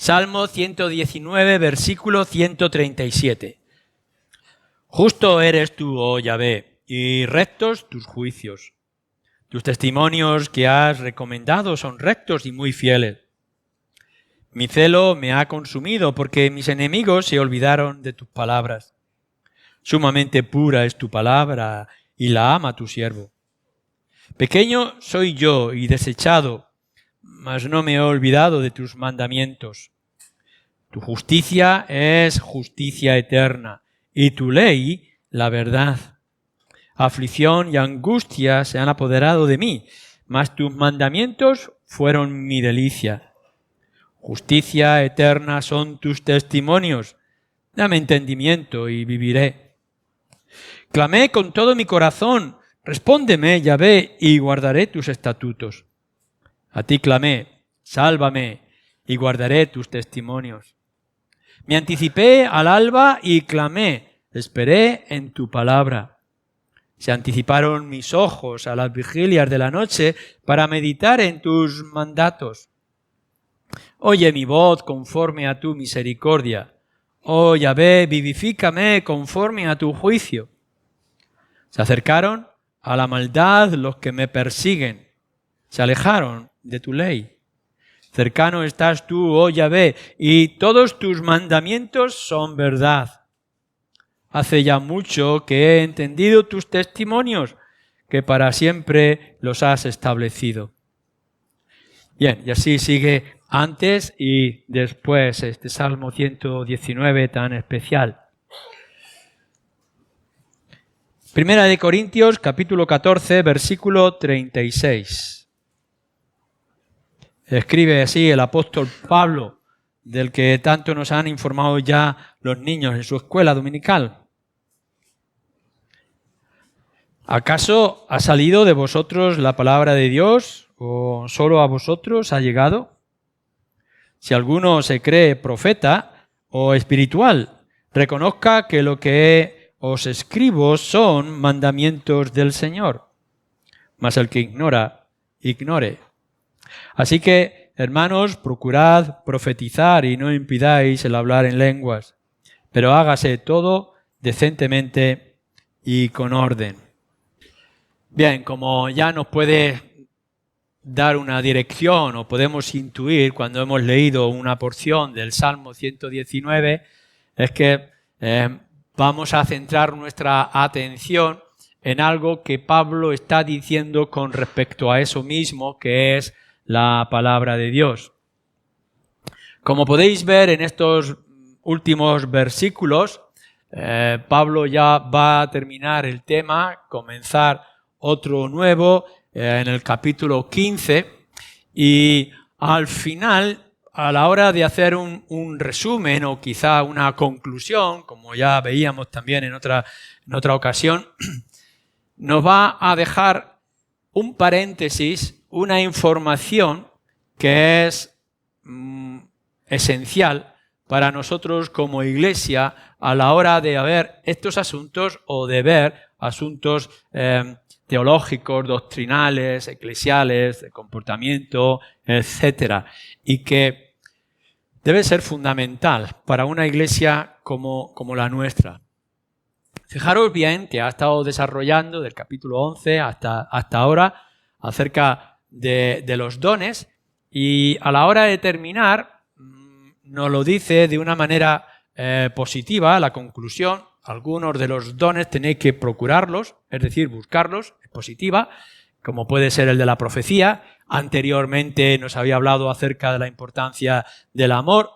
Salmo 119, versículo 137. Justo eres tú, oh Yahvé, y rectos tus juicios. Tus testimonios que has recomendado son rectos y muy fieles. Mi celo me ha consumido porque mis enemigos se olvidaron de tus palabras. Sumamente pura es tu palabra y la ama tu siervo. Pequeño soy yo y desechado, mas no me he olvidado de tus mandamientos. Tu justicia es justicia eterna y tu ley la verdad. Aflicción y angustia se han apoderado de mí, mas tus mandamientos fueron mi delicia. Justicia eterna son tus testimonios. Dame entendimiento y viviré. Clamé con todo mi corazón. Respóndeme, Yahvé, y guardaré tus estatutos. A ti clamé, sálvame, y guardaré tus testimonios. Me anticipé al alba y clamé, esperé en tu palabra. Se anticiparon mis ojos a las vigilias de la noche para meditar en tus mandatos. Oye mi voz conforme a tu misericordia. Oh Yahvé, vivifícame conforme a tu juicio. Se acercaron a la maldad los que me persiguen. Se alejaron de tu ley. Cercano estás tú, oh Yahvé, y todos tus mandamientos son verdad. Hace ya mucho que he entendido tus testimonios, que para siempre los has establecido. Bien, y así sigue antes y después este Salmo 119 tan especial. Primera de Corintios, capítulo 14, versículo 36. Escribe así el apóstol Pablo, del que tanto nos han informado ya los niños en su escuela dominical. ¿Acaso ha salido de vosotros la palabra de Dios o solo a vosotros ha llegado? Si alguno se cree profeta o espiritual, reconozca que lo que os escribo son mandamientos del Señor. Mas el que ignora, ignore. Así que, hermanos, procurad profetizar y no impidáis el hablar en lenguas, pero hágase todo decentemente y con orden. Bien, como ya nos puede dar una dirección o podemos intuir cuando hemos leído una porción del Salmo 119, es que vamos a centrar nuestra atención en algo que Pablo está diciendo con respecto a eso mismo, que es la palabra de Dios. Como podéis ver en estos últimos versículos, Pablo ya va a terminar el tema, comenzar otro nuevo en el capítulo 15 y al final, a la hora de hacer un resumen o quizá una conclusión, como ya veíamos también en otra ocasión, nos va a dejar un paréntesis, una información que es esencial para nosotros como iglesia a la hora de ver estos asuntos o de ver asuntos teológicos, doctrinales, eclesiales, de comportamiento, etcétera, y que debe ser fundamental para una iglesia como la nuestra. Fijaros bien que ha estado desarrollando del capítulo 11 hasta ahora acerca de los dones y a la hora de terminar nos lo dice de una manera positiva, la conclusión. Algunos de los dones tenéis que procurarlos, es decir, buscarlos, es positiva, como puede ser el de la profecía. Anteriormente nos había hablado acerca de la importancia del amor.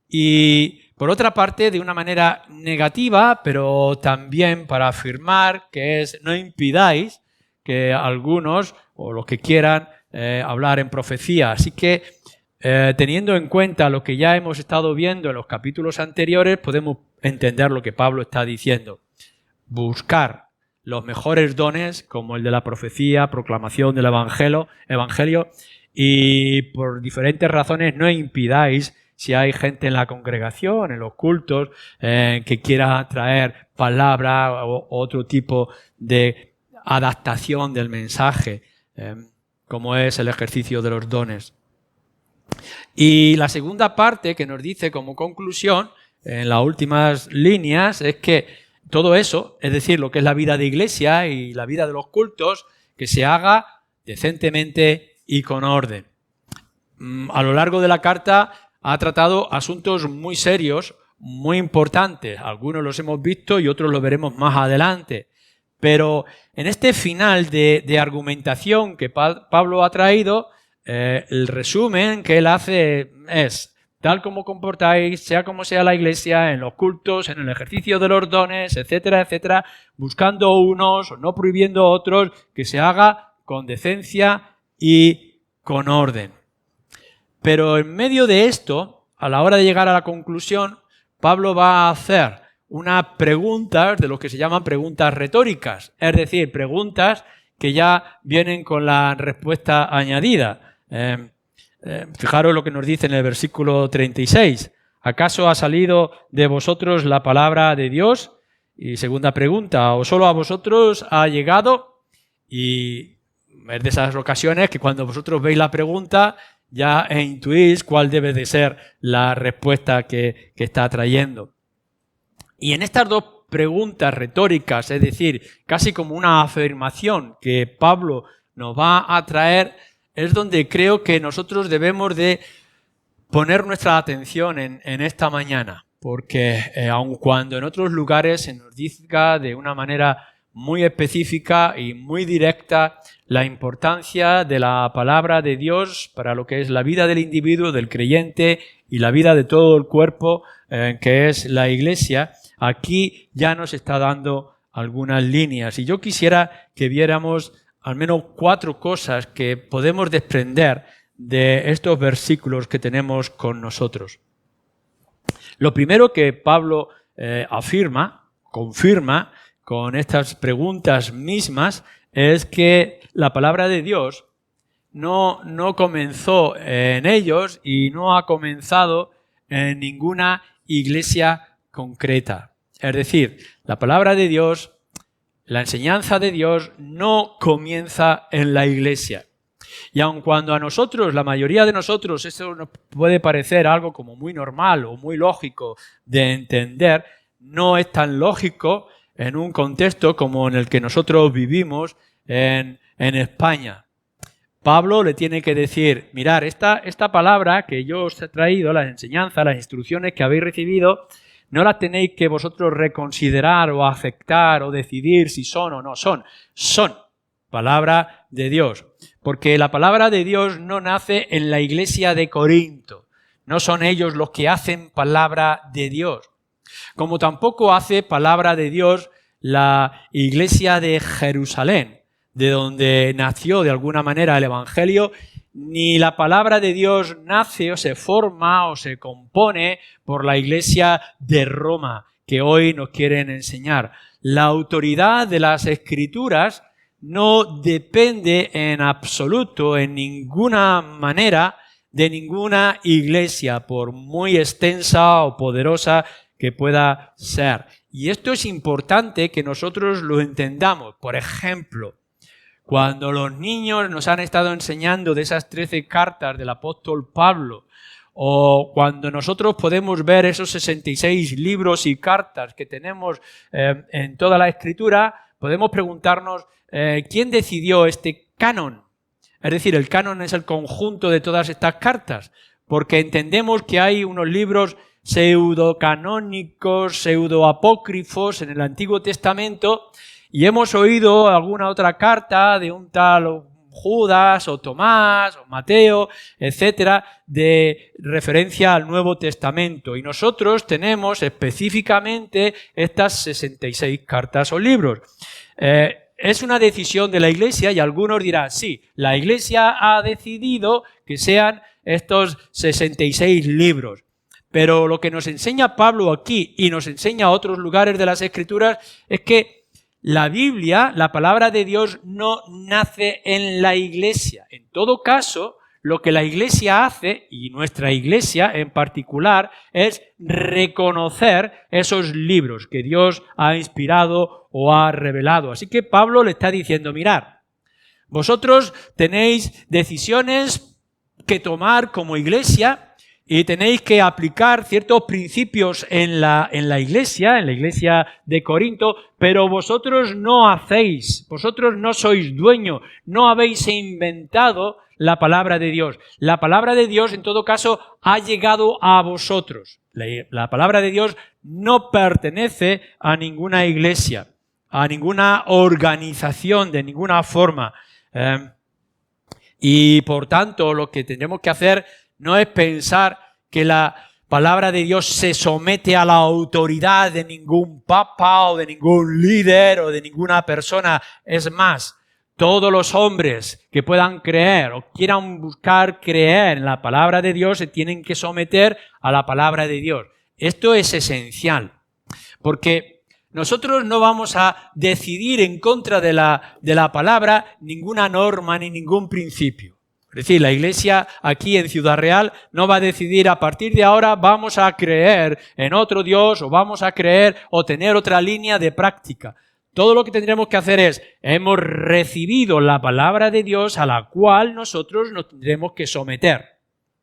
Y por otra parte, de una manera negativa, pero también para afirmar que es no impidáis que algunos o los que quieran hablar en profecía. Así que teniendo en cuenta lo que ya hemos estado viendo en los capítulos anteriores, podemos entender lo que Pablo está diciendo. Buscar los mejores dones, como el de la profecía, proclamación del evangelio, y por diferentes razones no impidáis, si hay gente en la congregación, en los cultos, que quiera traer palabra o otro tipo de adaptación del mensaje, como es el ejercicio de los dones. Y la segunda parte que nos dice como conclusión, en las últimas líneas, es que todo eso, es decir, lo que es la vida de iglesia y la vida de los cultos, que se haga decentemente y con orden. A lo largo de la carta ha tratado asuntos muy serios, muy importantes. Algunos los hemos visto y otros los veremos más adelante. Pero en este final de argumentación que Pablo ha traído, el resumen que él hace es: tal como comportáis, sea como sea la iglesia, en los cultos, en el ejercicio de los dones, etcétera, etcétera, buscando unos, no prohibiendo otros, que se haga con decencia y con orden. Pero en medio de esto, a la hora de llegar a la conclusión, Pablo va a hacer unas preguntas de lo que se llaman preguntas retóricas, es decir, preguntas que ya vienen con la respuesta añadida. Fijaros lo que nos dice en el versículo 36. ¿Acaso ha salido de vosotros la palabra de Dios? Y segunda pregunta, ¿o solo a vosotros ha llegado? Y es de esas ocasiones que cuando vosotros veis la pregunta ya intuís cuál debe de ser la respuesta que está trayendo. Y en estas dos preguntas retóricas, es decir, casi como una afirmación que Pablo nos va a traer, es donde creo que nosotros debemos de poner nuestra atención en esta mañana, porque aun cuando en otros lugares se nos diga de una manera muy específica y muy directa la importancia de la palabra de Dios para lo que es la vida del individuo, del creyente y la vida de todo el cuerpo que es la iglesia, aquí ya nos está dando algunas líneas. Y yo quisiera que viéramos al menos 4 cosas que podemos desprender de estos versículos que tenemos con nosotros. Lo primero que Pablo confirma con estas preguntas mismas, es que la palabra de Dios no comenzó en ellos y no ha comenzado en ninguna iglesia concreta. Es decir, la palabra de Dios, la enseñanza de Dios no comienza en la iglesia. Y aun cuando a nosotros, la mayoría de nosotros, esto nos puede parecer algo como muy normal o muy lógico de entender, no es tan lógico en un contexto como en el que nosotros vivimos en España. Pablo le tiene que decir: mirad, esta palabra que yo os he traído, las enseñanzas, las instrucciones que habéis recibido, no las tenéis que vosotros reconsiderar o aceptar o decidir si son o no son. Son palabra de Dios. Porque la palabra de Dios no nace en la iglesia de Corinto. No son ellos los que hacen palabra de Dios. Como tampoco hace palabra de Dios la iglesia de Jerusalén, de donde nació de alguna manera el Evangelio, ni la palabra de Dios nace o se forma o se compone por la iglesia de Roma, que hoy nos quieren enseñar. La autoridad de las Escrituras no depende en absoluto, en ninguna manera, de ninguna iglesia, por muy extensa o poderosa que pueda ser. Y esto es importante que nosotros lo entendamos. Por ejemplo, cuando los niños nos han estado enseñando de esas 13 cartas del apóstol Pablo, o cuando nosotros podemos ver esos 66 libros y cartas que tenemos en toda la Escritura, podemos preguntarnos ¿quién decidió este canon? Es decir, el canon es el conjunto de todas estas cartas, porque entendemos que hay unos libros pseudocanónicos, pseudoapócrifos en el Antiguo Testamento, y hemos oído alguna otra carta de un tal Judas o Tomás o Mateo, etcétera, de referencia al Nuevo Testamento. Y nosotros tenemos específicamente estas 66 cartas o libros. Es una decisión de la Iglesia y algunos dirán, sí, la Iglesia ha decidido que sean estos 66 libros. Pero lo que nos enseña Pablo aquí y nos enseña a otros lugares de las Escrituras es que la Biblia, la palabra de Dios, no nace en la Iglesia. En todo caso, lo que la Iglesia hace, y nuestra Iglesia en particular, es reconocer esos libros que Dios ha inspirado o ha revelado. Así que Pablo le está diciendo, mirad, vosotros tenéis decisiones que tomar como iglesia y tenéis que aplicar ciertos principios en la iglesia de Corinto, pero vosotros no hacéis, vosotros no sois dueños, no habéis inventado la palabra de Dios. La palabra de Dios, en todo caso, ha llegado a vosotros. La palabra de Dios no pertenece a ninguna iglesia, a ninguna organización, de ninguna forma. Y por tanto, lo que tenemos que hacer no es pensar que la palabra de Dios se somete a la autoridad de ningún papa o de ningún líder o de ninguna persona. Es más, todos los hombres que puedan creer o quieran buscar creer en la palabra de Dios se tienen que someter a la palabra de Dios. Esto es esencial, porque nosotros no vamos a decidir en contra de la palabra ninguna norma ni ningún principio. Es decir, la iglesia aquí en Ciudad Real no va a decidir a partir de ahora vamos a creer en otro Dios o vamos a creer o tener otra línea de práctica. Todo lo que tendremos que hacer es, hemos recibido la palabra de Dios a la cual nosotros nos tendremos que someter.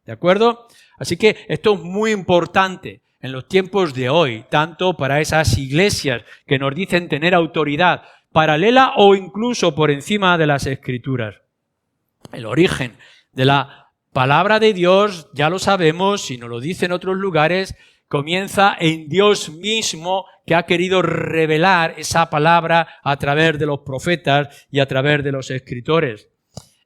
¿De acuerdo? Así que esto es muy importante en los tiempos de hoy, tanto para esas iglesias que nos dicen tener autoridad paralela o incluso por encima de las Escrituras. El origen de la palabra de Dios, ya lo sabemos, si nos lo dicen en otros lugares, comienza en Dios mismo, que ha querido revelar esa palabra a través de los profetas y a través de los escritores.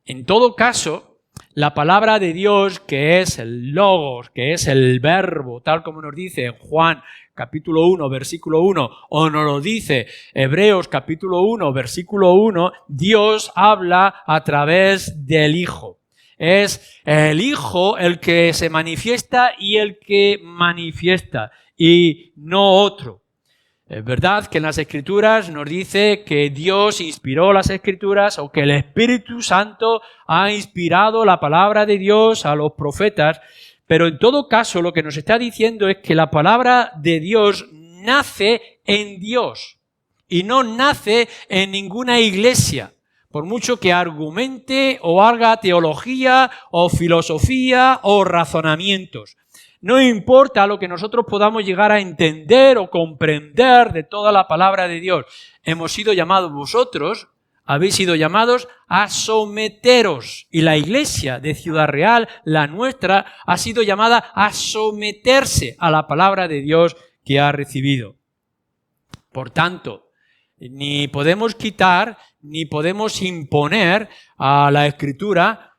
En todo caso, la palabra de Dios, que es el logos, que es el verbo, tal como nos dice en Juan capítulo 1, versículo 1, o nos lo dice Hebreos capítulo 1, versículo 1, Dios habla a través del Hijo. Es el Hijo el que se manifiesta y el que manifiesta, y no otro. Es verdad que en las Escrituras nos dice que Dios inspiró las Escrituras o que el Espíritu Santo ha inspirado la palabra de Dios a los profetas, pero en todo caso lo que nos está diciendo es que la palabra de Dios nace en Dios y no nace en ninguna iglesia. Por mucho que argumente o haga teología o filosofía o razonamientos. No importa lo que nosotros podamos llegar a entender o comprender de toda la palabra de Dios. Hemos sido llamados vosotros, habéis sido llamados a someteros. Y la iglesia de Ciudad Real, la nuestra, ha sido llamada a someterse a la palabra de Dios que ha recibido. Por tanto, ni podemos quitar ni podemos imponer a la Escritura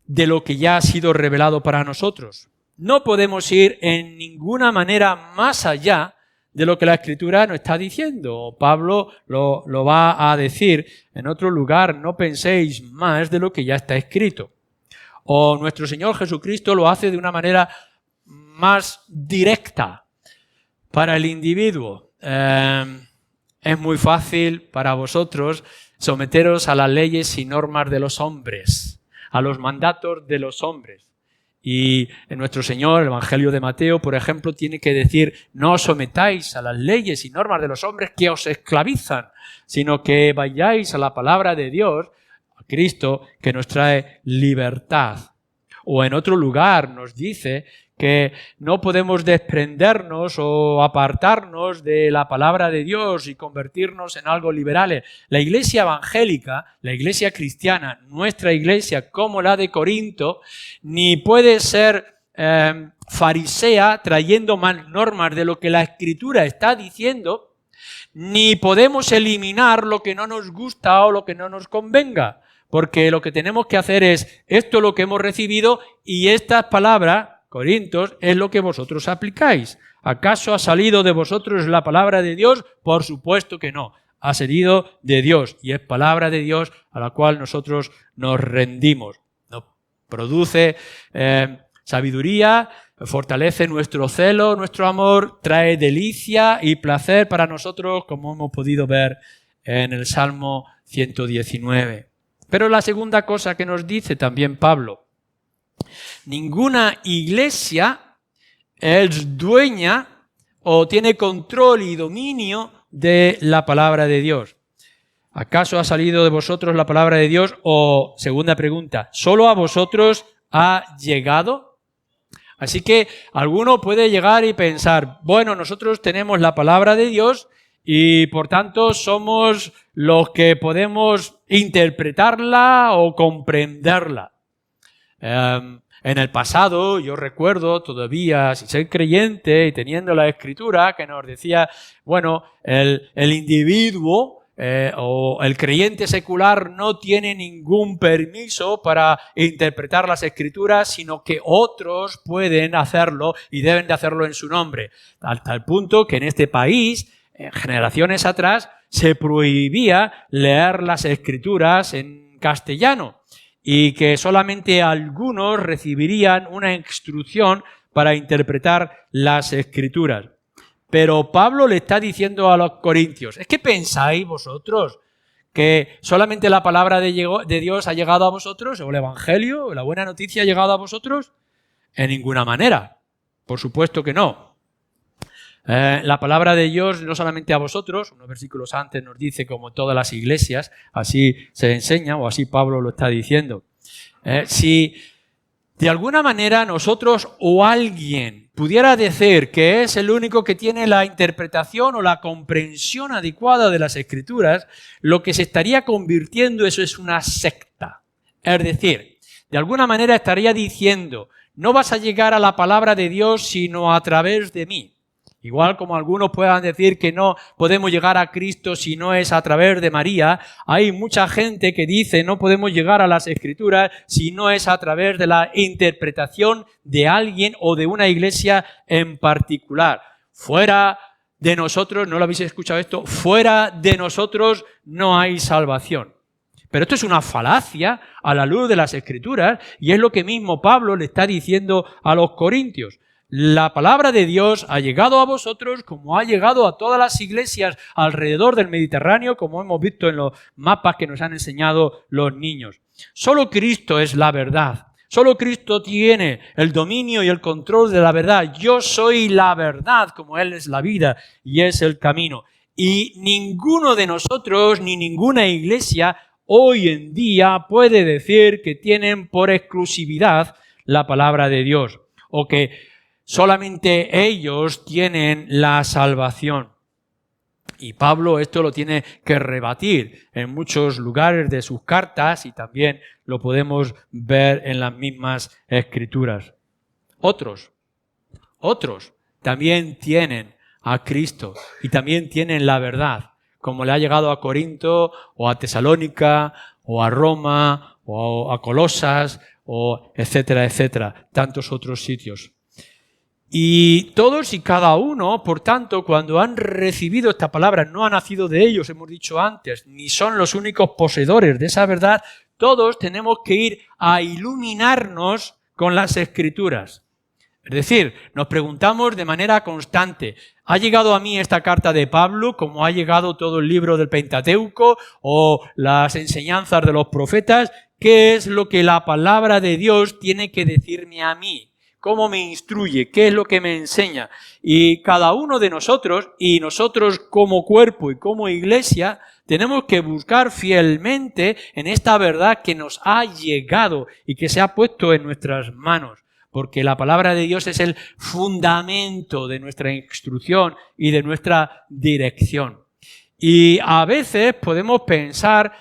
de lo que ya ha sido revelado para nosotros. No podemos ir en ninguna manera más allá de lo que la Escritura nos está diciendo. Pablo lo va a decir en otro lugar, no penséis más de lo que ya está escrito. O nuestro Señor Jesucristo lo hace de una manera más directa para el individuo. Es muy fácil para vosotros someteros a las leyes y normas de los hombres, a los mandatos de los hombres. Y en nuestro Señor, el Evangelio de Mateo, por ejemplo, tiene que decir, no os sometáis a las leyes y normas de los hombres que os esclavizan, sino que vayáis a la palabra de Dios, a Cristo, que nos trae libertad. O en otro lugar nos dice que no podemos desprendernos o apartarnos de la palabra de Dios y convertirnos en algo liberales. La iglesia evangélica, la iglesia cristiana, nuestra iglesia como la de Corinto, ni puede ser farisea trayendo más normas de lo que la Escritura está diciendo, ni podemos eliminar lo que no nos gusta o lo que no nos convenga. Porque lo que tenemos que hacer es, esto es lo que hemos recibido y estas palabras, Corintios, es lo que vosotros aplicáis. ¿Acaso ha salido de vosotros la palabra de Dios? Por supuesto que no. Ha salido de Dios y es palabra de Dios a la cual nosotros nos rendimos. Nos produce sabiduría, fortalece nuestro celo, nuestro amor, trae delicia y placer para nosotros, como hemos podido ver en el Salmo 119. Pero la segunda cosa que nos dice también Pablo, ninguna iglesia es dueña o tiene control y dominio de la palabra de Dios. ¿Acaso ha salido de vosotros la palabra de Dios? O, segunda pregunta, ¿solo a vosotros ha llegado. Así que alguno puede llegar y pensar, bueno, nosotros tenemos la palabra de Dios y por tanto somos los que podemos interpretarla o comprenderla. En el pasado, yo recuerdo todavía, si soy creyente y teniendo la Escritura, que nos decía, bueno, el individuo o el creyente secular no tiene ningún permiso para interpretar las Escrituras, sino que otros pueden hacerlo y deben de hacerlo en su nombre. Al tal punto que en este país, generaciones atrás, se prohibía leer las Escrituras en castellano y que solamente algunos recibirían una instrucción para interpretar las Escrituras. Pero Pablo le está diciendo a los corintios, ¿es que pensáis vosotros que solamente la palabra de Dios ha llegado a vosotros, o el Evangelio, o la buena noticia ha llegado a vosotros? En ninguna manera. Por supuesto que no. La palabra de Dios no solamente a vosotros, unos versículos antes nos dice como todas las iglesias, así se enseña, o así Pablo lo está diciendo. Si de alguna manera nosotros o alguien pudiera decir que es el único que tiene la interpretación o la comprensión adecuada de las Escrituras, lo que se estaría convirtiendo eso es una secta. Es decir, de alguna manera estaría diciendo, no vas a llegar a la palabra de Dios sino a través de mí. Igual como algunos puedan decir que no podemos llegar a Cristo si no es a través de María, hay mucha gente que dice no podemos llegar a las Escrituras si no es a través de la interpretación de alguien o de una iglesia en particular. Fuera de nosotros, ¿no lo habéis escuchado esto? Fuera de nosotros no hay salvación. Pero esto es una falacia a la luz de las Escrituras y es lo que mismo Pablo le está diciendo a los corintios. La palabra de Dios ha llegado a vosotros como ha llegado a todas las iglesias alrededor del Mediterráneo, como hemos visto en los mapas que nos han enseñado los niños. Solo Cristo es la verdad. Solo Cristo tiene el dominio y el control de la verdad. Yo soy la verdad, como Él es la vida y es el camino. Y ninguno de nosotros, ni ninguna iglesia, hoy en día puede decir que tienen por exclusividad la palabra de Dios o que solamente ellos tienen la salvación. Y Pablo esto lo tiene que rebatir en muchos lugares de sus cartas y también lo podemos ver en las mismas Escrituras. Otros también tienen a Cristo y también tienen la verdad, como le ha llegado a Corinto o a Tesalónica o a Roma o a Colosas o etcétera, etcétera, tantos otros sitios. Y todos y cada uno, por tanto, cuando han recibido esta palabra, no ha nacido de ellos, hemos dicho antes, ni son los únicos poseedores de esa verdad, todos tenemos que ir a iluminarnos con las Escrituras. Es decir, nos preguntamos de manera constante, ¿ha llegado a mí esta carta de Pablo como ha llegado todo el libro del Pentateuco o las enseñanzas de los profetas? ¿Qué es lo que la palabra de Dios tiene que decirme a mí? ¿Cómo me instruye? ¿Qué es lo que me enseña? Y cada uno de nosotros, y nosotros como cuerpo y como iglesia, tenemos que buscar fielmente en esta verdad que nos ha llegado y que se ha puesto en nuestras manos. Porque la palabra de Dios es el fundamento de nuestra instrucción y de nuestra dirección. Y a veces podemos pensar,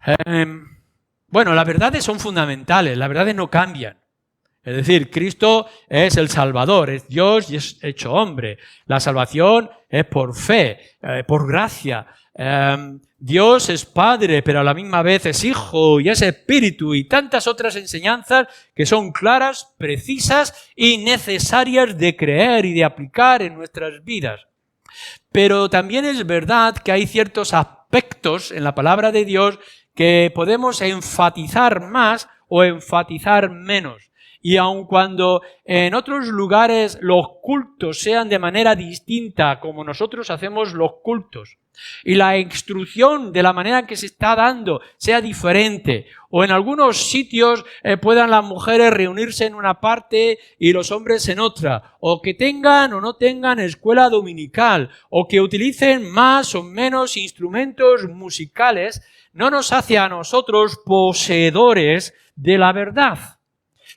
las verdades son fundamentales, las verdades no cambian. Es decir, Cristo es el Salvador, es Dios y es hecho hombre. La salvación es por fe, por gracia. Dios es Padre, pero a la misma vez es Hijo y es Espíritu y tantas otras enseñanzas que son claras, precisas y necesarias de creer y de aplicar en nuestras vidas. Pero también es verdad que hay ciertos aspectos en la palabra de Dios que podemos enfatizar más o enfatizar menos. Y aun cuando en otros lugares los cultos sean de manera distinta como nosotros hacemos los cultos, y la instrucción de la manera en que se está dando sea diferente, o en algunos sitios puedan las mujeres reunirse en una parte y los hombres en otra, o que tengan o no tengan escuela dominical, o que utilicen más o menos instrumentos musicales, no nos hace a nosotros poseedores de la verdad.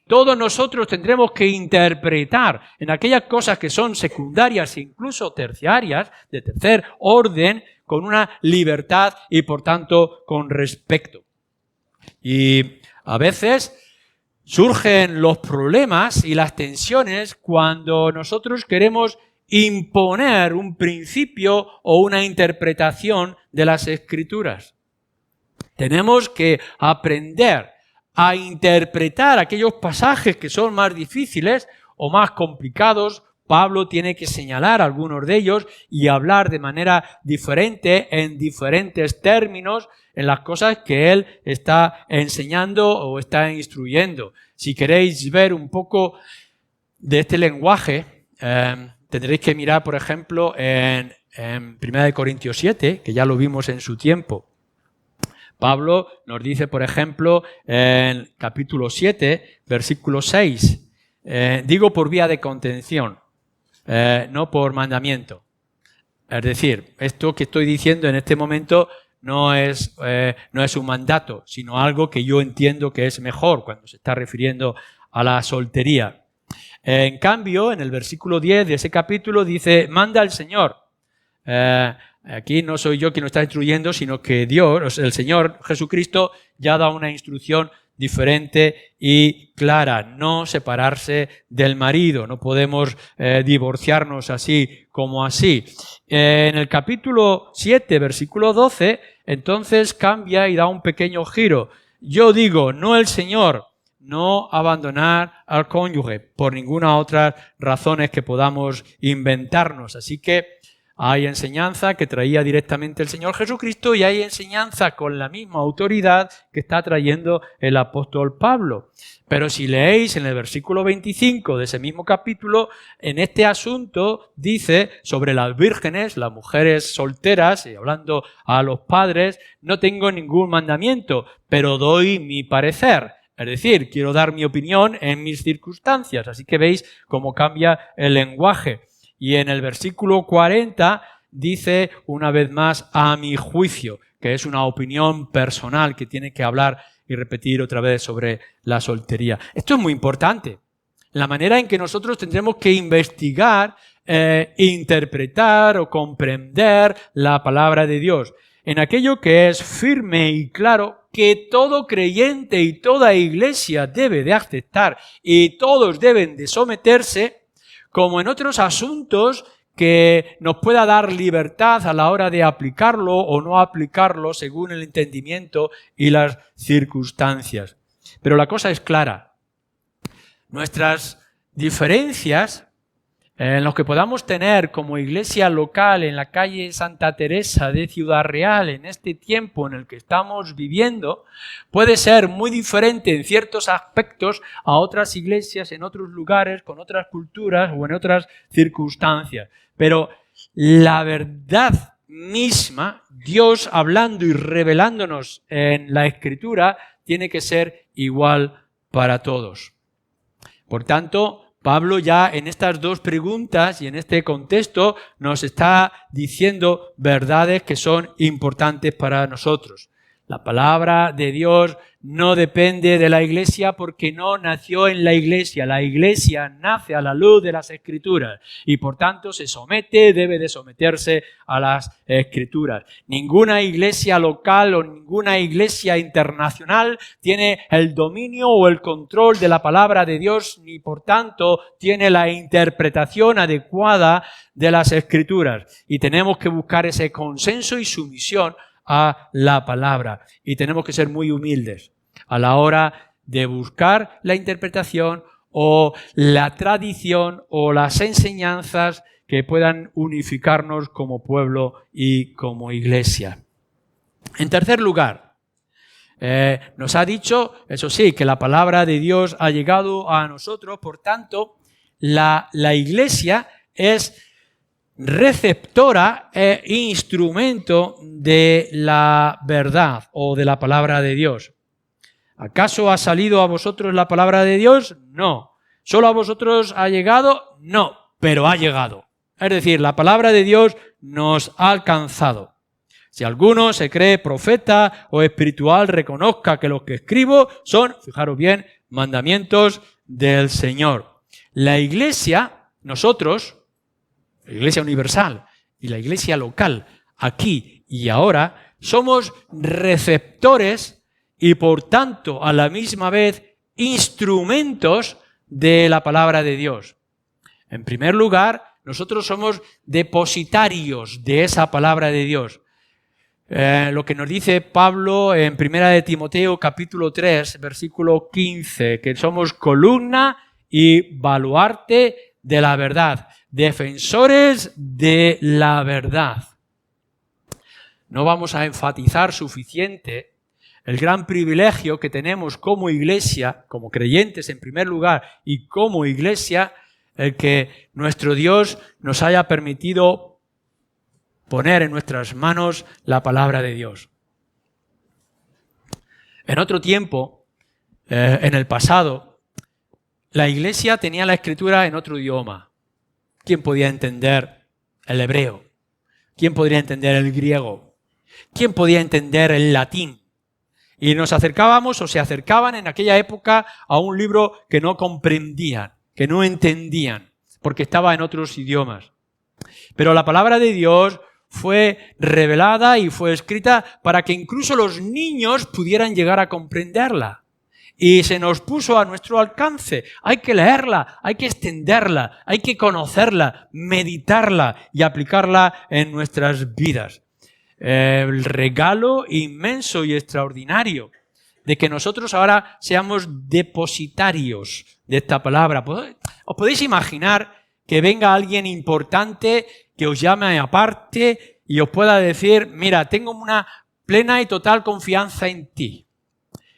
Todos nosotros tendremos que interpretar en aquellas cosas que son secundarias e incluso terciarias, de tercer orden, con una libertad y por tanto con respeto. Y a veces surgen los problemas y las tensiones cuando nosotros queremos imponer un principio o una interpretación de las Escrituras. Tenemos que aprender a interpretar aquellos pasajes que son más difíciles o más complicados. Pablo tiene que señalar algunos de ellos y hablar de manera diferente, en diferentes términos, en las cosas que él está enseñando o está instruyendo. Si queréis ver un poco de este lenguaje, tendréis que mirar, por ejemplo, en 1 Corintios 7, que ya lo vimos en su tiempo. Pablo nos dice, por ejemplo, en capítulo 7, versículo 6, digo por vía de contención, no por mandamiento. Es decir, esto que estoy diciendo en este momento no es un mandato, sino algo que yo entiendo que es mejor cuando se está refiriendo a la soltería. En cambio, en el versículo 10 de ese capítulo dice, manda al Señor. Aquí no soy yo quien lo está instruyendo, sino que Dios, el Señor Jesucristo, ya da una instrucción diferente y clara. No separarse del marido, no podemos divorciarnos así como así. En el capítulo 7, versículo 12, entonces cambia y da un pequeño giro. Yo digo, no el Señor, no abandonar al cónyuge por ninguna otra razones que podamos inventarnos. Así que hay enseñanza que traía directamente el Señor Jesucristo y hay enseñanza con la misma autoridad que está trayendo el apóstol Pablo. Pero si leéis en el versículo 25 de ese mismo capítulo, en este asunto dice sobre las vírgenes, las mujeres solteras, y hablando a los padres, no tengo ningún mandamiento, pero doy mi parecer. Es decir, quiero dar mi opinión en mis circunstancias. Así que veis cómo cambia el lenguaje. Y en el versículo 40 dice una vez más a mi juicio, que es una opinión personal que tiene que hablar y repetir otra vez sobre la soltería. Esto es muy importante. La manera en que nosotros tendremos que investigar, interpretar o comprender la palabra de Dios. En aquello que es firme y claro, que todo creyente y toda iglesia debe de aceptar y todos deben de someterse, como en otros asuntos que nos pueda dar libertad a la hora de aplicarlo o no aplicarlo según el entendimiento y las circunstancias. Pero la cosa es clara. Nuestras diferencias en los que podamos tener como iglesia local en la calle Santa Teresa de Ciudad Real en este tiempo en el que estamos viviendo, puede ser muy diferente en ciertos aspectos a otras iglesias en otros lugares, con otras culturas o en otras circunstancias. Pero la verdad misma, Dios hablando y revelándonos en la Escritura, tiene que ser igual para todos. Por tanto, Pablo ya en estas dos preguntas y en este contexto nos está diciendo verdades que son importantes para nosotros. La palabra de Dios no depende de la iglesia porque no nació en la iglesia. La iglesia nace a la luz de las Escrituras y por tanto se somete, debe de someterse a las Escrituras. Ninguna iglesia local o ninguna iglesia internacional tiene el dominio o el control de la palabra de Dios ni por tanto tiene la interpretación adecuada de las Escrituras. Y tenemos que buscar ese consenso y sumisión a la palabra. Y tenemos que ser muy humildes a la hora de buscar la interpretación o la tradición o las enseñanzas que puedan unificarnos como pueblo y como iglesia. En tercer lugar, nos ha dicho, eso sí, que la palabra de Dios ha llegado a nosotros, por tanto, la iglesia es receptora e instrumento de la verdad o de la palabra de Dios. ¿Acaso ha salido a vosotros la palabra de Dios? No. ¿Solo a vosotros ha llegado? No, pero ha llegado. Es decir, la palabra de Dios nos ha alcanzado. Si alguno se cree profeta o espiritual, reconozca que lo que escribo son, fijaros bien, mandamientos del Señor. La iglesia, nosotros, la iglesia universal y la iglesia local, aquí y ahora, somos receptores y por tanto a la misma vez instrumentos de la palabra de Dios. En primer lugar, nosotros somos depositarios de esa palabra de Dios. Lo que nos dice Pablo en 1 de Timoteo capítulo 3, versículo 15, que somos columna y baluarte de la verdad, defensores de la verdad. No vamos a enfatizar suficiente el gran privilegio que tenemos como iglesia, como creyentes en primer lugar y como iglesia, el que nuestro Dios nos haya permitido poner en nuestras manos la palabra de Dios. En otro tiempo, en el pasado, la iglesia tenía la escritura en otro idioma. ¿Quién podía entender el hebreo? ¿Quién podría entender el griego? ¿Quién podía entender el latín? Y nos acercábamos o se acercaban en aquella época a un libro que no comprendían, que no entendían, porque estaba en otros idiomas. Pero la palabra de Dios fue revelada y fue escrita para que incluso los niños pudieran llegar a comprenderla. Y se nos puso a nuestro alcance. Hay que leerla, hay que extenderla, hay que conocerla, meditarla y aplicarla en nuestras vidas. El regalo inmenso y extraordinario de que nosotros ahora seamos depositarios de esta palabra. ¿Os podéis imaginar que venga alguien importante que os llame aparte y os pueda decir, mira, tengo una plena y total confianza en ti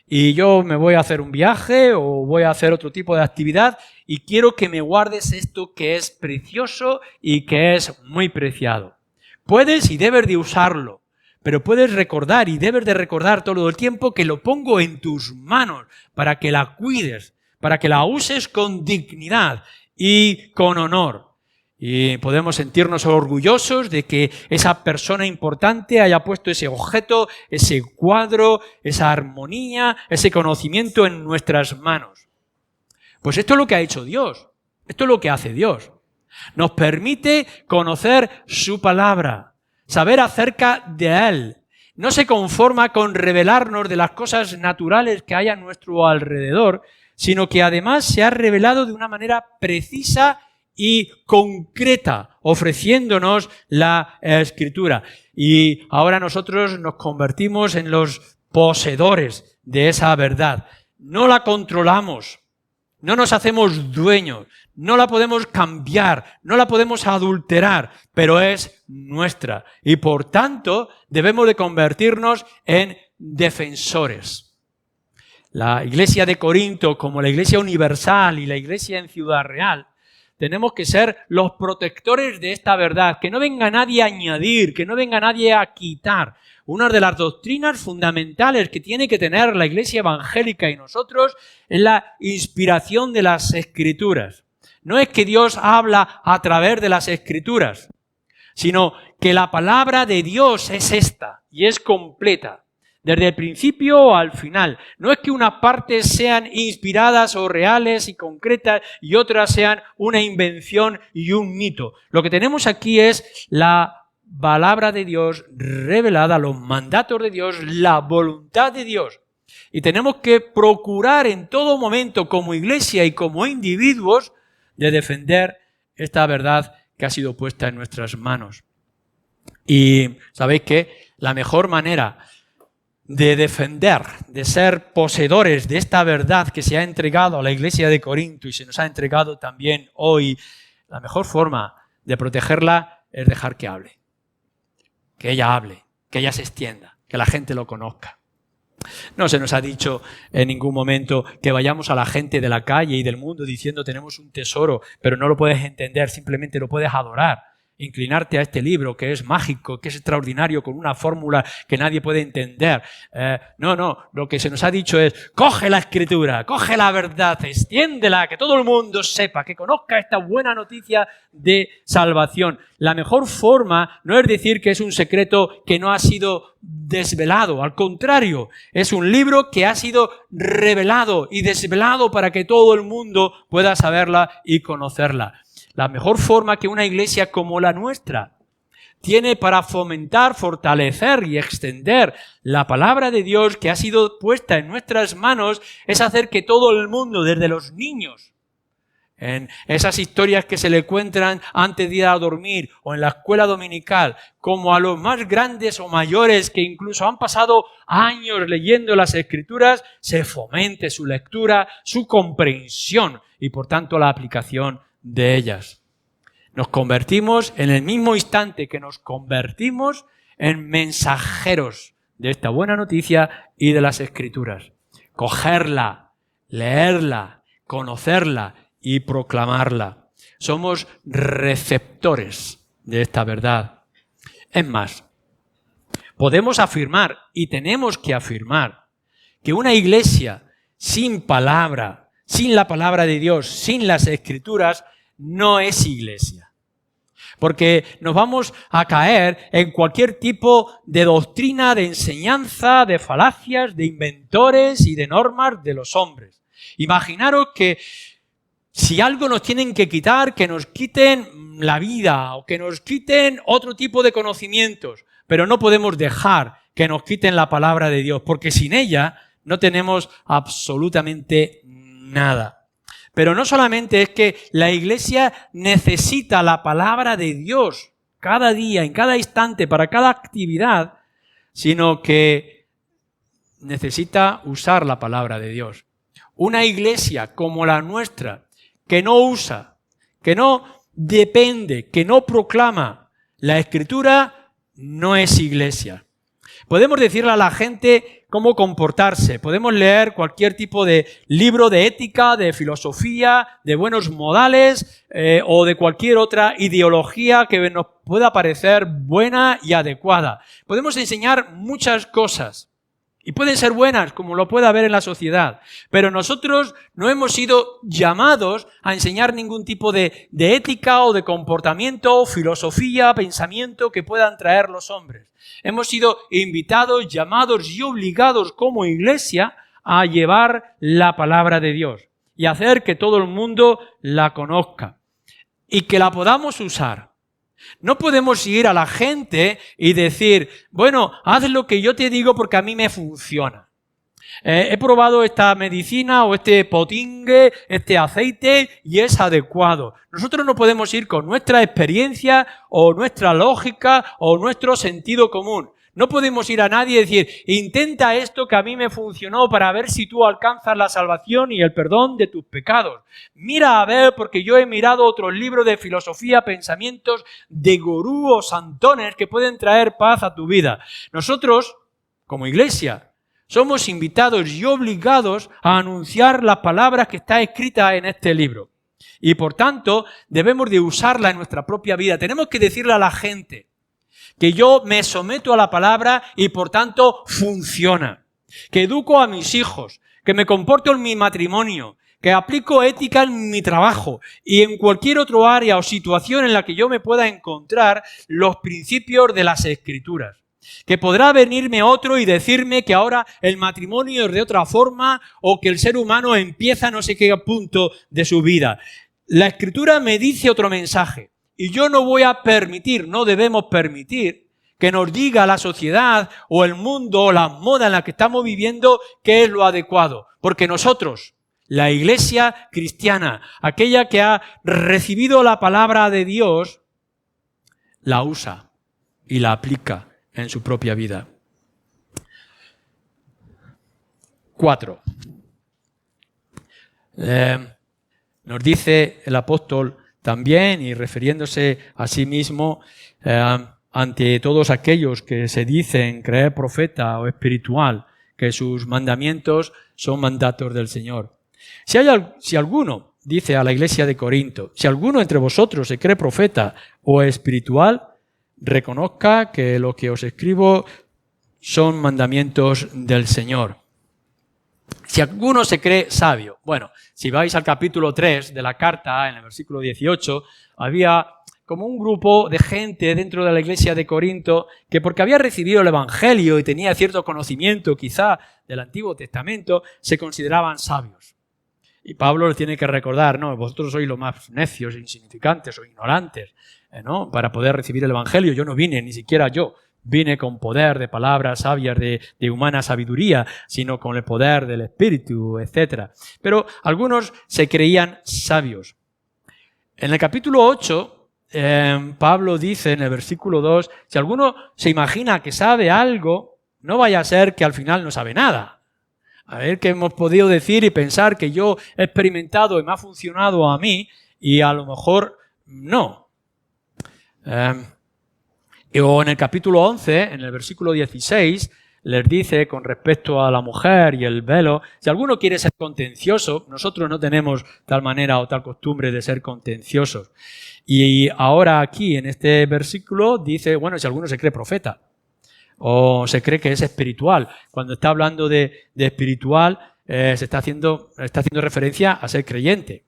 y yo me voy a hacer un viaje o voy a hacer otro tipo de actividad y quiero que me guardes esto que es precioso y que es muy preciado? Puedes y debes de usarlo, pero puedes recordar y debes de recordar todo el tiempo que lo pongo en tus manos para que la cuides, para que la uses con dignidad y con honor. Y podemos sentirnos orgullosos de que esa persona importante haya puesto ese objeto, ese cuadro, esa armonía, ese conocimiento en nuestras manos. Pues esto es lo que ha hecho Dios. Esto es lo que hace Dios. Nos permite conocer su palabra, saber acerca de Él. No se conforma con revelarnos de las cosas naturales que hay a nuestro alrededor, sino que además se ha revelado de una manera precisa y concreta, ofreciéndonos la Escritura. Y ahora nosotros nos convertimos en los poseedores de esa verdad. No la controlamos, no nos hacemos dueños, no la podemos cambiar, no la podemos adulterar, pero es nuestra. Y por tanto, debemos de convertirnos en defensores. La iglesia de Corinto, como la iglesia universal y la iglesia en Ciudad Real, tenemos que ser los protectores de esta verdad, que no venga nadie a añadir, que no venga nadie a quitar. Una de las doctrinas fundamentales que tiene que tener la iglesia evangélica y nosotros es la inspiración de las Escrituras. No es que Dios habla a través de las Escrituras, sino que la palabra de Dios es esta y es completa, desde el principio al final. No es que unas partes sean inspiradas o reales y concretas y otras sean una invención y un mito. Lo que tenemos aquí es la palabra de Dios revelada, los mandatos de Dios, la voluntad de Dios. Y tenemos que procurar en todo momento como iglesia y como individuos de defender esta verdad que ha sido puesta en nuestras manos. Y sabéis que la mejor manera de defender, de ser poseedores de esta verdad que se ha entregado a la iglesia de Corinto y se nos ha entregado también hoy, la mejor forma de protegerla es dejar que hable. Que ella hable, que ella se extienda, que la gente lo conozca. No se nos ha dicho en ningún momento que vayamos a la gente de la calle y del mundo diciendo tenemos un tesoro, pero no lo puedes entender, simplemente lo puedes adorar inclinarte a este libro que es mágico, que es extraordinario, con una fórmula que nadie puede entender. No, lo que se nos ha dicho es, coge la Escritura, coge la verdad, extiéndela, que todo el mundo sepa, que conozca esta buena noticia de salvación. La mejor forma no es decir que es un secreto que no ha sido desvelado, al contrario, es un libro que ha sido revelado y desvelado para que todo el mundo pueda saberla y conocerla. La mejor forma que una iglesia como la nuestra tiene para fomentar, fortalecer y extender la palabra de Dios que ha sido puesta en nuestras manos es hacer que todo el mundo, desde los niños, en esas historias que se le cuentan antes de ir a dormir o en la escuela dominical, como a los más grandes o mayores que incluso han pasado años leyendo las Escrituras, se fomente su lectura, su comprensión y por tanto la aplicación de ellas. Nos convertimos en el mismo instante que nos convertimos en mensajeros de esta buena noticia y de las Escrituras. Cogerla, leerla, conocerla y proclamarla. Somos receptores de esta verdad. Es más, podemos afirmar y tenemos que afirmar que una iglesia sin palabra, sin la palabra de Dios, sin las Escrituras, no es iglesia. Porque nos vamos a caer en cualquier tipo de doctrina, de enseñanza, de falacias, de inventores y de normas de los hombres. Imaginaros que si algo nos tienen que quitar, que nos quiten la vida o que nos quiten otro tipo de conocimientos, pero no podemos dejar que nos quiten la palabra de Dios, porque sin ella no tenemos absolutamente nada. Pero no solamente es que la iglesia necesita la palabra de Dios cada día, en cada instante, para cada actividad, sino que necesita usar la palabra de Dios. Una iglesia como la nuestra, que no usa, que no depende, que no proclama la Escritura, no es iglesia. Podemos decirle a la gente cómo comportarse, podemos leer cualquier tipo de libro de ética, de filosofía, de buenos modales o de cualquier otra ideología que nos pueda parecer buena y adecuada. Podemos enseñar muchas cosas. Y pueden ser buenas, como lo puede haber en la sociedad. Pero nosotros no hemos sido llamados a enseñar ningún tipo de ética o de comportamiento, filosofía, pensamiento que puedan traer los hombres. Hemos sido invitados, llamados y obligados como iglesia a llevar la palabra de Dios y hacer que todo el mundo la conozca y que la podamos usar. No podemos ir a la gente y decir, bueno, haz lo que yo te digo porque a mí me funciona. He probado esta medicina o este potingue, este aceite y es adecuado. Nosotros no podemos ir con nuestra experiencia o nuestra lógica o nuestro sentido común. No podemos ir a nadie y decir, intenta esto que a mí me funcionó para ver si tú alcanzas la salvación y el perdón de tus pecados. Mira a ver, porque yo he mirado otros libros de filosofía, pensamientos de gurú o santones que pueden traer paz a tu vida. Nosotros, como iglesia, somos invitados y obligados a anunciar las palabras que están escritas en este libro. Y por tanto, debemos de usarla en nuestra propia vida. Tenemos que decirle a la gente que yo me someto a la palabra y por tanto funciona. Que educo a mis hijos, que me comporto en mi matrimonio, que aplico ética en mi trabajo y en cualquier otro área o situación en la que yo me pueda encontrar los principios de las Escrituras. Que podrá venirme otro y decirme que ahora el matrimonio es de otra forma o que el ser humano empieza a no sé qué punto de su vida. La Escritura me dice otro mensaje. Y yo no voy a permitir, no debemos permitir que nos diga la sociedad o el mundo o la moda en la que estamos viviendo qué es lo adecuado. Porque nosotros, la iglesia cristiana, aquella que ha recibido la palabra de Dios, la usa y la aplica en su propia vida. 4. Nos dice el apóstol también, y refiriéndose a sí mismo, ante todos aquellos que se dicen creer profeta o espiritual, que sus mandamientos son mandatos del Señor. Si alguno dice a la iglesia de Corinto: si alguno entre vosotros se cree profeta o espiritual, reconozca que lo que os escribo son mandamientos del Señor. Si alguno se cree sabio. Bueno, si vais al capítulo 3 de la carta, en el versículo 18, había como un grupo de gente dentro de la iglesia de Corinto que, porque había recibido el Evangelio y tenía cierto conocimiento quizá del Antiguo Testamento, se consideraban sabios. Y Pablo les tiene que recordar: no, vosotros sois los más necios, insignificantes o ignorantes, ¿no?, para poder recibir el Evangelio. Yo no vine, ni siquiera yo, vine con poder de palabras sabias de humana sabiduría, sino con el poder del Espíritu, etc. Pero algunos se creían sabios. En el capítulo 8, Pablo dice en el versículo 2, si alguno se imagina que sabe algo, no vaya a ser que al final no sabe nada. A ver, que hemos podido decir y pensar que yo he experimentado y me ha funcionado a mí y a lo mejor no. O en el capítulo 11, en el versículo 16, les dice con respecto a la mujer y el velo: si alguno quiere ser contencioso, nosotros no tenemos tal manera o tal costumbre de ser contenciosos. Y ahora aquí en este versículo dice, bueno, si alguno se cree profeta o se cree que es espiritual. Cuando está hablando de espiritual, se está haciendo referencia a ser creyente.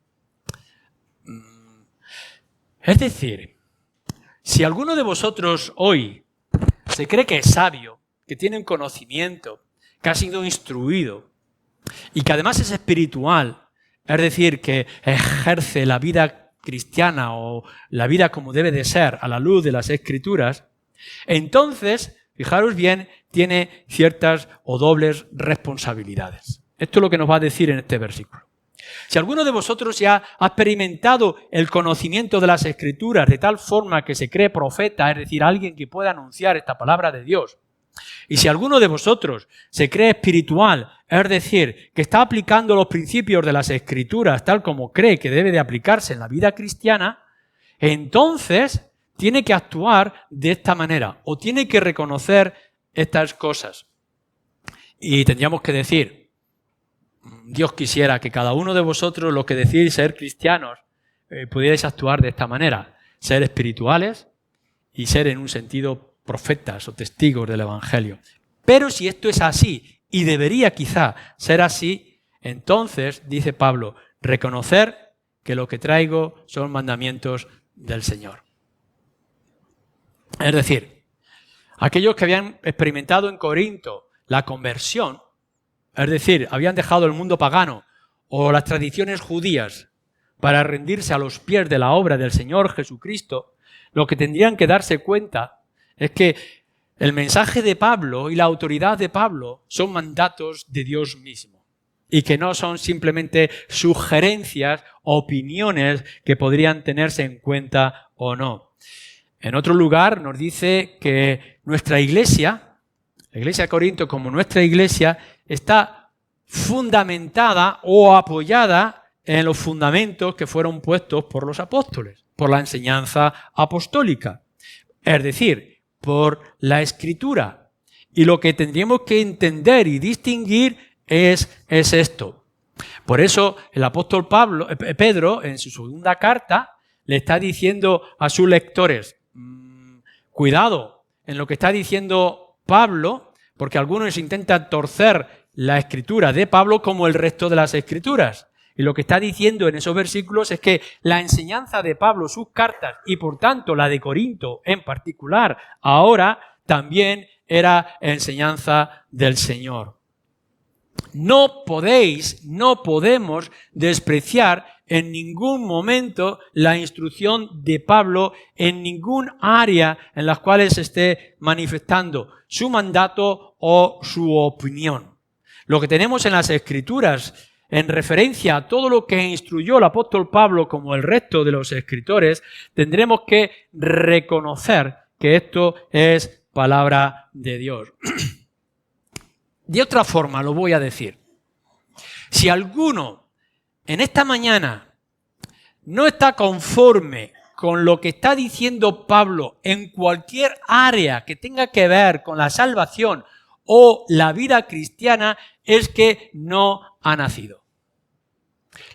Es decir, si alguno de vosotros hoy se cree que es sabio, que tiene un conocimiento, que ha sido instruido y que además es espiritual, es decir, que ejerce la vida cristiana o la vida como debe de ser a la luz de las Escrituras, entonces, fijaros bien, tiene ciertas o dobles responsabilidades. Esto es lo que nos va a decir en este versículo. Si alguno de vosotros ya ha experimentado el conocimiento de las Escrituras de tal forma que se cree profeta, es decir, alguien que pueda anunciar esta palabra de Dios, y si alguno de vosotros se cree espiritual, es decir, que está aplicando los principios de las Escrituras tal como cree que debe de aplicarse en la vida cristiana, entonces tiene que actuar de esta manera o tiene que reconocer estas cosas. Y tendríamos que decir, Dios quisiera que cada uno de vosotros, los que decís ser cristianos, pudierais actuar de esta manera, ser espirituales y ser en un sentido profetas o testigos del Evangelio. Pero si esto es así, y debería quizá ser así, entonces, dice Pablo, reconocer que lo que traigo son mandamientos del Señor. Es decir, aquellos que habían experimentado en Corinto la conversión, es decir, habían dejado el mundo pagano o las tradiciones judías para rendirse a los pies de la obra del Señor Jesucristo, lo que tendrían que darse cuenta es que el mensaje de Pablo y la autoridad de Pablo son mandatos de Dios mismo y que no son simplemente sugerencias o opiniones que podrían tenerse en cuenta o no. En otro lugar nos dice que nuestra iglesia, la iglesia de Corinto como nuestra iglesia, está fundamentada o apoyada en los fundamentos que fueron puestos por los apóstoles, por la enseñanza apostólica. Es decir, por la Escritura. Y lo que tendríamos que entender y distinguir es esto. Por eso el apóstol Pedro, en su segunda carta, le está diciendo a sus lectores, cuidado en lo que está diciendo Pablo, porque algunos intentan torcer la Escritura de Pablo como el resto de las Escrituras. Y lo que está diciendo en esos versículos es que la enseñanza de Pablo, sus cartas, y por tanto la de Corinto en particular, ahora también era enseñanza del Señor. No podemos despreciar en ningún momento la instrucción de Pablo en ningún área en las cuales se esté manifestando su mandato o su opinión. Lo que tenemos en las Escrituras en referencia a todo lo que instruyó el apóstol Pablo como el resto de los escritores, tendremos que reconocer que esto es palabra de Dios. De otra forma lo voy a decir. Si alguno en esta mañana no está conforme con lo que está diciendo Pablo en cualquier área que tenga que ver con la salvación o la vida cristiana, es que no ha nacido.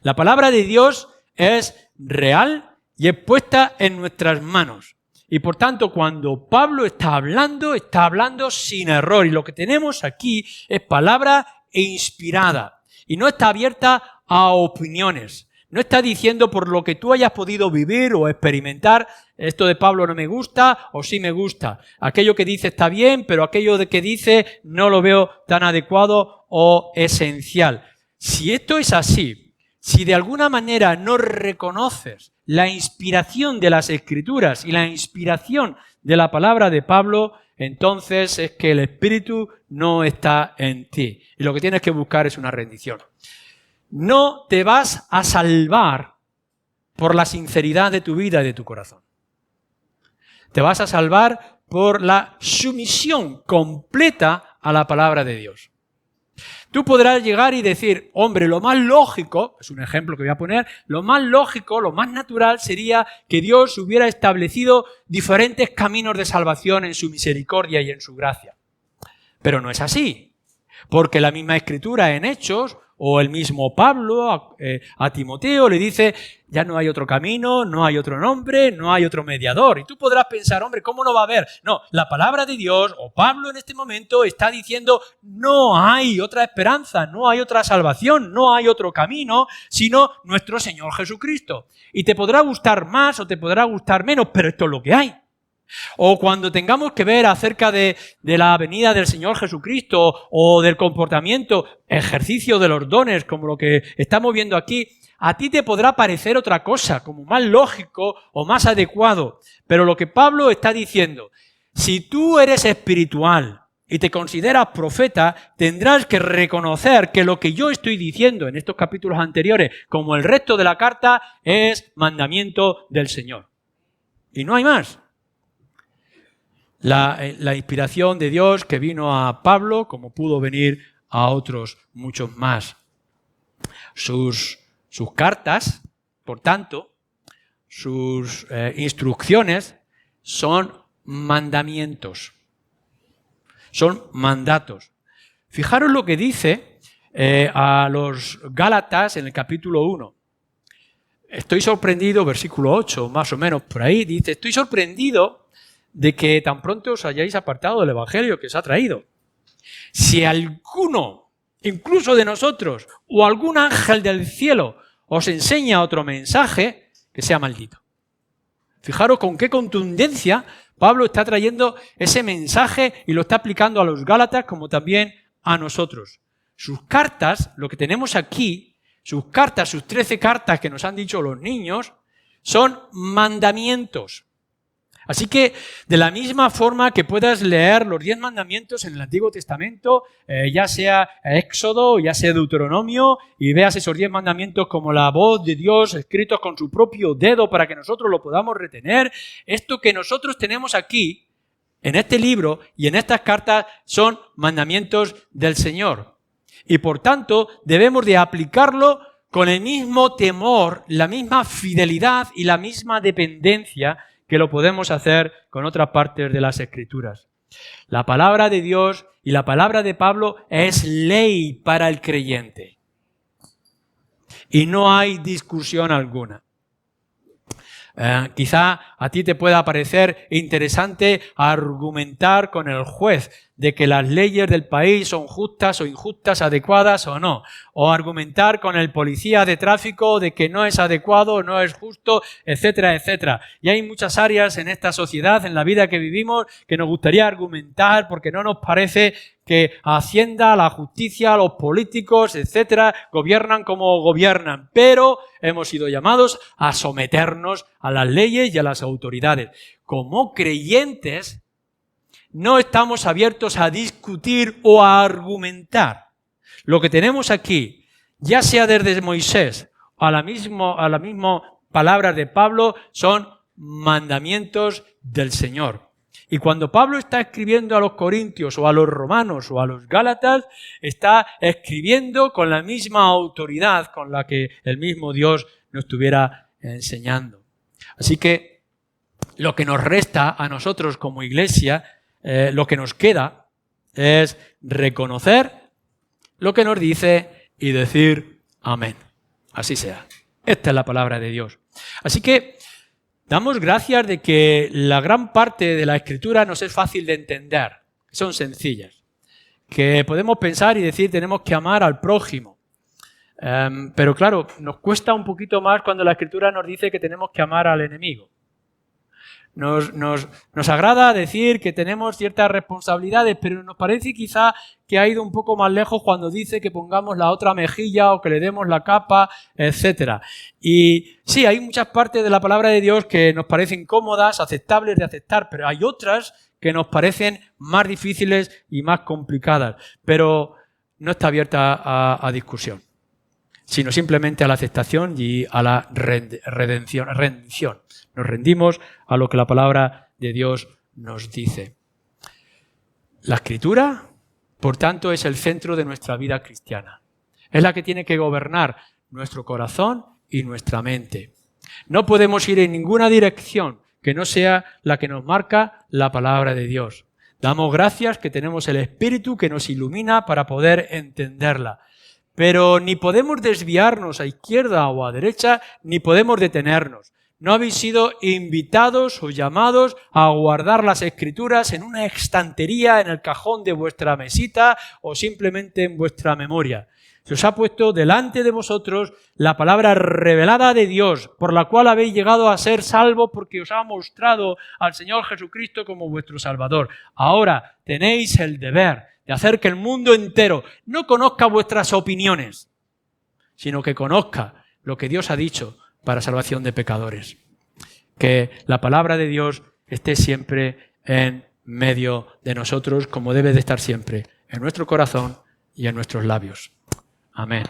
La palabra de Dios es real y es puesta en nuestras manos. Y por tanto, cuando Pablo está hablando sin error. Y lo que tenemos aquí es palabra inspirada. Y no está abierta a opiniones. No está diciendo por lo que tú hayas podido vivir o experimentar, esto de Pablo no me gusta o sí me gusta. Aquello que dice está bien, pero aquello de que dice no lo veo tan adecuado o esencial. Si esto es así, si de alguna manera no reconoces la inspiración de las Escrituras y la inspiración de la palabra de Pablo, entonces es que el Espíritu no está en ti. Y lo que tienes que buscar es una rendición. No te vas a salvar por la sinceridad de tu vida y de tu corazón. Te vas a salvar por la sumisión completa a la palabra de Dios. Tú podrás llegar y decir, hombre, lo más lógico, es un ejemplo que voy a poner, lo más lógico, lo más natural sería que Dios hubiera establecido diferentes caminos de salvación en su misericordia y en su gracia. Pero no es así, porque la misma Escritura en Hechos, o el mismo Pablo a Timoteo le dice, ya no hay otro camino, no hay otro nombre, no hay otro mediador. Y tú podrás pensar, hombre, ¿cómo no va a haber? No, la palabra de Dios, o Pablo en este momento está diciendo, no hay otra esperanza, no hay otra salvación, no hay otro camino, sino nuestro Señor Jesucristo. Y te podrá gustar más o te podrá gustar menos, pero esto es lo que hay. O cuando tengamos que ver acerca de la venida del Señor Jesucristo o del comportamiento, ejercicio de los dones, como lo que estamos viendo aquí, a ti te podrá parecer otra cosa, como más lógico o más adecuado. Pero lo que Pablo está diciendo, si tú eres espiritual y te consideras profeta, tendrás que reconocer que lo que yo estoy diciendo en estos capítulos anteriores, como el resto de la carta, es mandamiento del Señor. Y no hay más. La inspiración de Dios que vino a Pablo, como pudo venir a otros muchos más. Sus cartas, por tanto, sus instrucciones son mandamientos, son mandatos. Fijaros lo que dice a los Gálatas en el capítulo 1. Estoy sorprendido, versículo 8, más o menos por ahí, dice, estoy sorprendido de que tan pronto os hayáis apartado del Evangelio que os ha traído. Si alguno, incluso de nosotros, o algún ángel del cielo os enseña otro mensaje, que sea maldito. Fijaros con qué contundencia Pablo está trayendo ese mensaje y lo está aplicando a los Gálatas como también a nosotros. Sus cartas, lo que tenemos aquí, sus cartas, sus 13 cartas que nos han dicho los niños, son mandamientos. Así que, de la misma forma que puedas leer los 10 mandamientos en el Antiguo Testamento, ya sea Éxodo, ya sea Deuteronomio, y veas esos 10 mandamientos como la voz de Dios escritos con su propio dedo para que nosotros lo podamos retener, esto que nosotros tenemos aquí, en este libro y en estas cartas, son mandamientos del Señor. Y por tanto, debemos de aplicarlo con el mismo temor, la misma fidelidad y la misma dependencia que lo podemos hacer con otras partes de las Escrituras. La palabra de Dios y la palabra de Pablo es ley para el creyente. Y no hay discusión alguna. Quizá a ti te pueda parecer interesante argumentar con el juez de que las leyes del país son justas o injustas, adecuadas o no. O argumentar con el policía de tráfico de que no es adecuado, no es justo, etcétera, etcétera. Y hay muchas áreas en esta sociedad, en la vida que vivimos, que nos gustaría argumentar porque no nos parece que Hacienda, la justicia, los políticos, etcétera, gobiernan como gobiernan. Pero hemos sido llamados a someternos a las leyes y a las autoridades. Como creyentes, no estamos abiertos a discutir o a argumentar. Lo que tenemos aquí, ya sea desde Moisés o a la misma palabra de Pablo, son mandamientos del Señor. Y cuando Pablo está escribiendo a los corintios o a los romanos o a los gálatas, está escribiendo con la misma autoridad con la que el mismo Dios nos estuviera enseñando. Así que lo que nos resta a nosotros como iglesia, lo que nos queda es reconocer lo que nos dice y decir amén. Así sea. Esta es la palabra de Dios. Así que damos gracias de que la gran parte de la Escritura nos es fácil de entender. Son sencillas. Que podemos pensar y decir tenemos que amar al prójimo. Pero claro, nos cuesta un poquito más cuando la Escritura nos dice que tenemos que amar al enemigo. Nos agrada decir que tenemos ciertas responsabilidades, pero nos parece quizá que ha ido un poco más lejos cuando dice que pongamos la otra mejilla o que le demos la capa, etc. Y sí, hay muchas partes de la palabra de Dios que nos parecen cómodas, aceptables de aceptar, pero hay otras que nos parecen más difíciles y más complicadas, pero no está abierta a discusión, sino simplemente a la aceptación y a la rendición. Nos rendimos a lo que la palabra de Dios nos dice. La Escritura, por tanto, es el centro de nuestra vida cristiana. Es la que tiene que gobernar nuestro corazón y nuestra mente. No podemos ir en ninguna dirección que no sea la que nos marca la palabra de Dios. Damos gracias que tenemos el Espíritu que nos ilumina para poder entenderla. Pero ni podemos desviarnos a izquierda o a derecha, ni podemos detenernos. No habéis sido invitados o llamados a guardar las Escrituras en una estantería en el cajón de vuestra mesita o simplemente en vuestra memoria. Se os ha puesto delante de vosotros la palabra revelada de Dios, por la cual habéis llegado a ser salvos porque os ha mostrado al Señor Jesucristo como vuestro Salvador. Ahora tenéis el deber de hacer que el mundo entero no conozca vuestras opiniones, sino que conozca lo que Dios ha dicho para salvación de pecadores. Que la palabra de Dios esté siempre en medio de nosotros, como debe de estar siempre, en nuestro corazón y en nuestros labios. Amén.